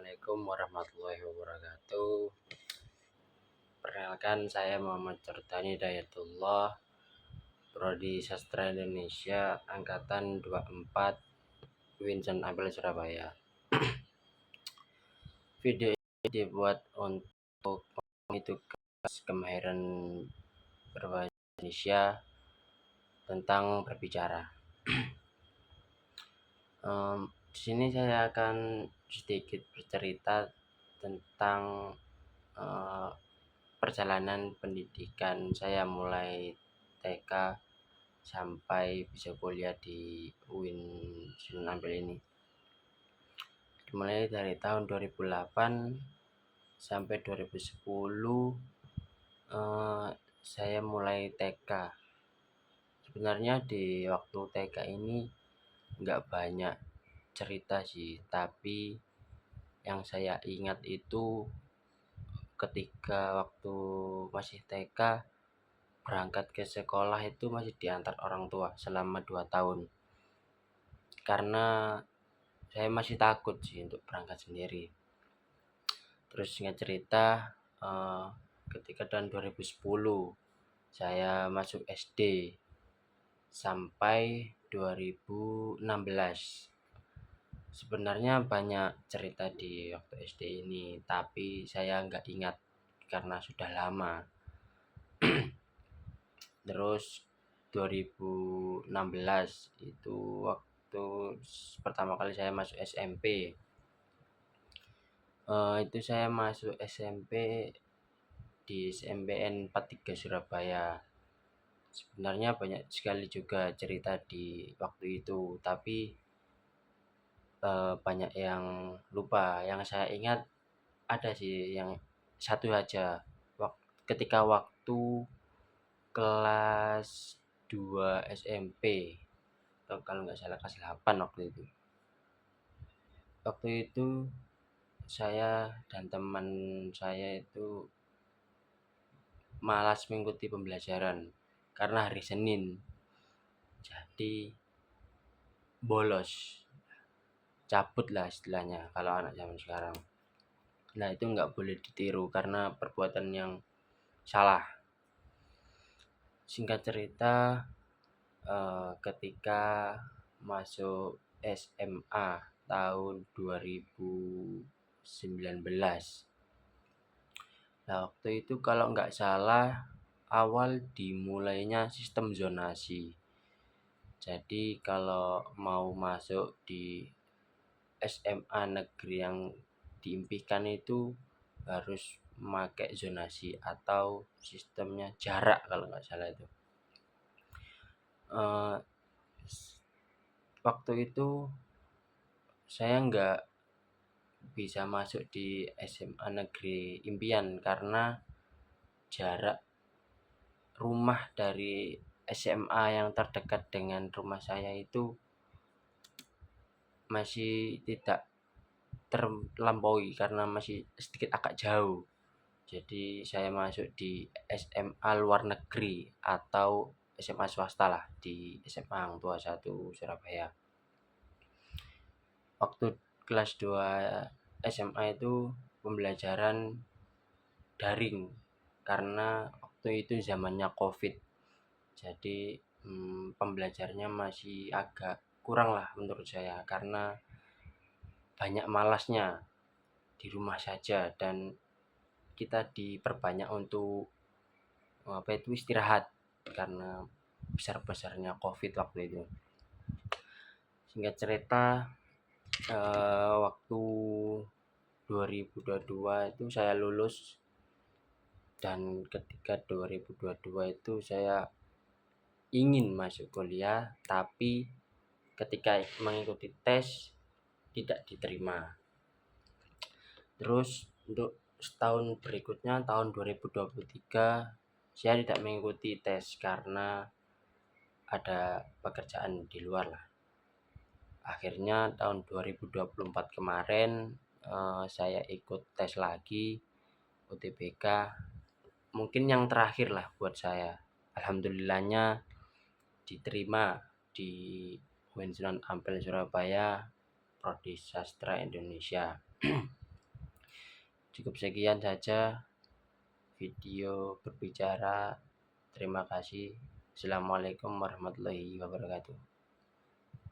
Assalamualaikum warahmatullahi wabarakatuh. Perkenalkan, saya Muhammad Jordani Dayatullah, Prodi Sastra Indonesia angkatan 24, Vincent Ampel Surabaya. Video ini dibuat untuk tugas kemahiran berbahasa Indonesia tentang berbicara. Di sini saya akan sedikit bercerita tentang perjalanan pendidikan saya mulai TK sampai bisa kuliah di UIN Sunan Ampel ini. Dimulai dari tahun 2008 sampai 2010 saya mulai TK. Sebenarnya di waktu TK ini nggak banyak cerita sih, tapi yang saya ingat itu ketika waktu masih TK berangkat ke sekolah itu masih diantar orang tua selama 2 tahun, karena saya masih takut sih untuk berangkat sendiri. Terus singkat cerita, ketika tahun 2010 saya masuk SD sampai 2016. Sebenarnya banyak cerita di waktu SD ini, tapi saya nggak ingat karena sudah lama. Terus 2016 itu waktu pertama kali saya masuk SMP. Itu saya masuk SMP di SMPN 43 Surabaya. Sebenarnya banyak sekali juga cerita di waktu itu, tapi banyak yang lupa. Yang saya ingat ada sih yang satu aja, ketika waktu kelas 2 SMP, atau kalau nggak salah kelas 8 waktu itu. Waktu itu saya dan teman saya itu malas mengikuti pembelajaran karena hari Senin, jadi bolos, cabut lah istilahnya kalau anak zaman sekarang. Nah, itu nggak boleh ditiru karena perbuatan yang salah. Singkat cerita, ketika masuk SMA tahun 2019, nah waktu itu kalau nggak salah awal dimulainya sistem zonasi. Jadi kalau mau masuk di SMA negeri yang diimpikan itu harus memakai zonasi atau sistemnya jarak kalau nggak salah itu. Waktu itu saya nggak bisa masuk di SMA negeri impian karena jarak rumah dari SMA yang terdekat dengan rumah saya itu masih tidak terlampaui karena masih sedikit agak jauh. Jadi saya masuk di SMA luar negeri atau SMA swasta lah, di SMA Hang Tuah 1 Surabaya. Waktu kelas 2 SMA itu pembelajaran daring karena waktu itu zamannya Covid. Jadi pembelajarannya masih agak kurang lah menurut saya karena banyak malasnya di rumah saja dan kita diperbanyak untuk istirahat karena besar-besarnya Covid waktu itu. Singkat cerita, waktu 2022 itu saya lulus, dan ketika 2022 itu saya ingin masuk kuliah, tapi ketika mengikuti tes tidak diterima. Terus untuk setahun berikutnya, tahun 2023, saya tidak mengikuti tes karena ada pekerjaan di luar lah. Akhirnya tahun 2024 kemarin saya ikut tes lagi UTBK, mungkin yang terakhir lah buat saya. Alhamdulillahnya diterima di UIN Sunan Ampel Surabaya, Prodi Sastra Indonesia. Cukup sekian saja video berbicara. Terima kasih. Assalamualaikum warahmatullahi wabarakatuh.